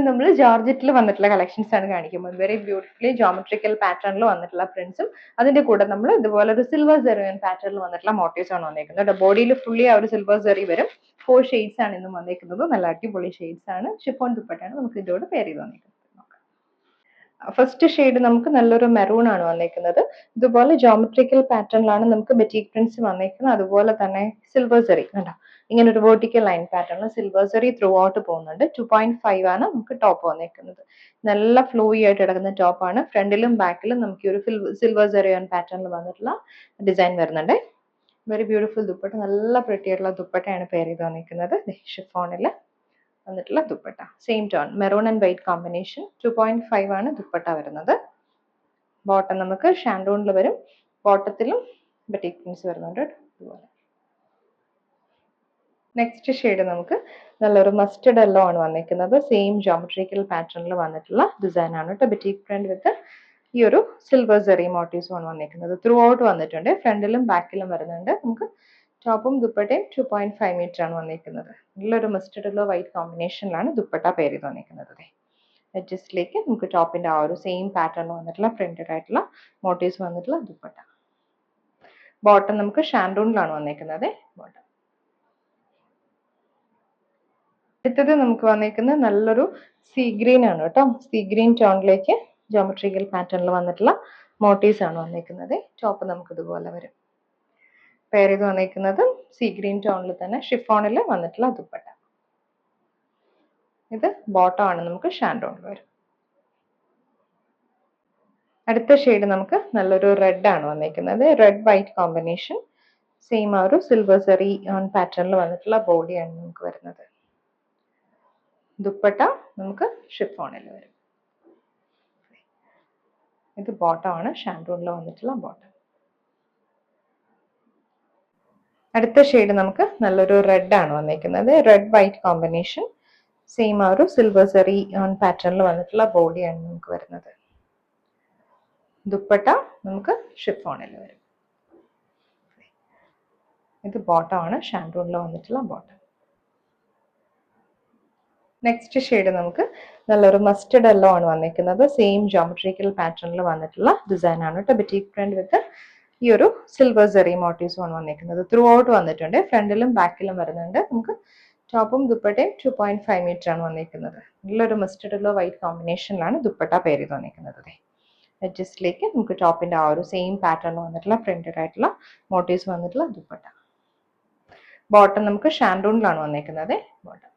ഇന്ന് നമ്മൾ ജോർജറ്റിൽ വന്നിട്ടുള്ള കളക്ഷൻസ് ആണ് കാണിക്കുന്നത്. വെരി ബ്യൂട്ടിഫുള്ളി ജോമെട്രിക്കൽ പാറ്റേണിൽ വന്നിട്ടുള്ള പ്രിന്റ്സും അതിന്റെ കൂടെ നമ്മൾ ഇതുപോലെ ഒരു സിൽവർ സെറിയൻ പാറ്റേണിൽ വന്നിട്ടുള്ള മോട്ടീവ്സ് ആണ് വന്നിരിക്കുന്നത്. ബോഡിയിൽ ഫുള്ളി ആ ഒരു സിൽവർ സെറി വരും. 4 ഷെയ്ഡ്സ് ആണ് ഇന്നും വന്നിരിക്കുന്നത്. നല്ല അടിപൊളി ഷെയ്ഡ്സ് ആണ്. ഷിഫോൺ ദുപ്പട്ടയാണ് നമുക്ക് ഇതിനോട് പെയർ ചെയ്ത് വന്നിരിക്കുന്നത്. ഫസ്റ്റ് ഷെയ്ഡ് നമുക്ക് നല്ലൊരു മെറൂൺ ആണ് വന്നിരിക്കുന്നത്. ഇതുപോലെ ജോമെട്രിക്കൽ പാറ്റേണിലാണ് നമുക്ക് ബെറ്റീക് പ്രിന്റ്സ് വന്നിരിക്കുന്നത്. അതുപോലെ തന്നെ സിൽവർ സെറി കണ്ടോ, ഇങ്ങനെ ഒരു വെർട്ടിക്കൽ ലൈൻ പാറ്റേണിൽ സിൽവർ സെറി ത്രൂ ഔട്ട് പോകുന്നുണ്ട്. 2.5 ആണ് നമുക്ക് ടോപ്പ് വന്നിരിക്കുന്നത്. നല്ല ഫ്ലോയി ആയിട്ട് കിടക്കുന്ന ടോപ്പാണ്. ഫ്രണ്ടിലും ബാക്കിലും നമുക്ക് ഒരു സിൽവർ സെറി പാറ്റേണിൽ വന്നിട്ടുള്ള ഡിസൈൻ വരുന്നുണ്ട്. വെരി ബ്യൂട്ടിഫുൾ ദുപ്പട്ട, നല്ല പ്രിറ്റി ആയിട്ടുള്ള ദുപ്പട്ടയാണ് പെയർ ചെയ്ത് വന്നിരിക്കുന്നത്. ഷിഫോണിൽ വന്നിട്ടുള്ള dupatta same tone maroon and white combination. 2.5 ആണ് ദുപ്പട്ട വരുന്നത്. ബോട്ടം നമുക്ക് ഷാൻഡൂണിൽ വരും. ബോട്ടത്തിലും ബെറ്റീക് പ്രിന്റ്സ് വരുന്നുണ്ട് ഇതുപോലെ. നെക്സ്റ്റ് ഷെയ്ഡ് നമുക്ക് നല്ലൊരു മസ്റ്റർഡ് യെല്ലോ ആണ് വന്നിരിക്കുന്നത്. സെയിം ജോമെട്രിക്കൽ പാറ്റേണിൽ വന്നിട്ടുള്ള ഡിസൈൻ ആണ് കേട്ടോ. ബെറ്റീക് പ്രിന്റ് വിത്ത് ഈ ഒരു സിൽവർ സെറി മോട്ടീവ്സും ആണ് വന്നിരിക്കുന്നത്. ത്രൂ ഔട്ട് വന്നിട്ടുണ്ട്. ഫ്രണ്ടിലും ബാക്കിലും വരുന്നുണ്ട്. നമുക്ക് ടോപ്പും ദുപ്പട്ടയും 2.5 മീറ്റർ ആണ് വന്നിരിക്കുന്നത്. നല്ലൊരു മസ്റ്റർഡ് യെല്ലോ വൈറ്റ് കോമ്പിനേഷനിലാണ് ദുപ്പട്ട പെയർ ചെയ്ത് വന്നിരിക്കുന്നത്. എഡ്ജസ്റ്റിലേക്ക് നമുക്ക് ടോപ്പിന്റെ ആ ഒരു സെയിം പാറ്റേൺ വന്നിട്ടുള്ള പ്രിന്റഡ് ആയിട്ടുള്ള മോട്ടീവ്സ് വന്നിട്ടുള്ള ദുപ്പട്ട. ബോട്ടം നമുക്ക് ഷാൻഡൂണിലാണ് വന്നിരിക്കുന്നത്. ബോട്ടം അടുത്തത് നമുക്ക് വന്നിരിക്കുന്നത് നല്ലൊരു സീ ഗ്രീൻ ആണ് കേട്ടോ. സീ ഗ്രീൻ ടോണിലേക്ക് ജോമെട്രിക്കൽ പാറ്റേണിൽ വന്നിട്ടുള്ള മോട്ടീവ്സ് ആണ് വന്നിരിക്കുന്നത്. ടോപ്പ് നമുക്ക് ഇതുപോലെ വരും. പെയർ ചെയ്ത് വന്നിരിക്കുന്നത് സീ ഗ്രീൻ ടോണിൽ തന്നെ ഷിഫോണിൽ വന്നിട്ടുള്ള ദുപ്പട്ട. ഇത് ബോട്ടം ആണ് നമുക്ക് ഷാൻഡോണിൽ വരും. അടുത്ത ഷെയ്ഡ് നമുക്ക് നല്ലൊരു റെഡ് ആണ് വന്നിരിക്കുന്നത്. Red white combination. സെയിം ആ ഒരു സിൽവർ സെറി ഓൺ പാറ്റേണിൽ വന്നിട്ടുള്ള ബോഡിയാണ് നമുക്ക് വരുന്നത്. ദുപ്പട്ട നമുക്ക് ഷിഫോണിൽ വരും. ഇത് ബോട്ടം ആണ് ഷാൻഡോണിൽ വന്നിട്ടുള്ള ബോട്ടം. അടുത്ത ഷെയ്ഡ് നമുക്ക് നല്ലൊരു റെഡ് ആണ് വന്നിരിക്കുന്നത്. Red white combination. സെയിം ആ ഒരു സിൽവർ സെറി ഓൺ പാറ്റേണിൽ വന്നിട്ടുള്ള ബോഡിയാണ് നമുക്ക് വരുന്നത്. ദുപ്പട്ട നമുക്ക് ഷിഫോണിൽ വരും. ഇത് ബോട്ടം ആണ് ഷാൻഡൂണിൽ വന്നിട്ടുള്ള ബോട്ടം. നെക്സ്റ്റ് ഷെയ്ഡ് നമുക്ക് നല്ലൊരു മസ്റ്റർഡ് യെല്ലോ ആണ് വന്നിരിക്കുന്നത്. സെയിം ജോമെട്രിക്കൽ പാറ്റേണിൽ വന്നിട്ടുള്ള ഡിസൈൻ ആണ് കേട്ടോ. ബെറ്റീക് പ്രിന്റ് വിത്ത് ഈ ഒരു സിൽവർ സെറി മോട്ടീവ്സും ആണ് വന്നിരിക്കുന്നത്. ത്രൂ ഔട്ട് വന്നിട്ടുണ്ട്. ഫ്രണ്ടിലും ബാക്കിലും വരുന്നുണ്ട്. നമുക്ക് ടോപ്പും ദുപ്പട്ടയും 2.5 മീറ്റർ ആണ് വന്നിരിക്കുന്നത്. നല്ലൊരു മസ്റ്റർഡ് യെല്ലോ വൈറ്റ് കോമ്പിനേഷനിലാണ് ദുപ്പട്ട പെയർ ചെയ്ത് വന്നിരിക്കുന്നത്. എഡ്ജസ്റ്റിലേക്ക് നമുക്ക് ടോപ്പിന്റെ ആ ഒരു സെയിം പാറ്റേൺ വന്നിട്ടുള്ള പ്രിന്റഡ് ആയിട്ടുള്ള മോട്ടീവ്സ് വന്നിട്ടുള്ള ദുപ്പട്ട. ബോട്ടം നമുക്ക് ഷാൻഡൂണിലാണ് വന്നിരിക്കുന്നത്. ബോട്ടം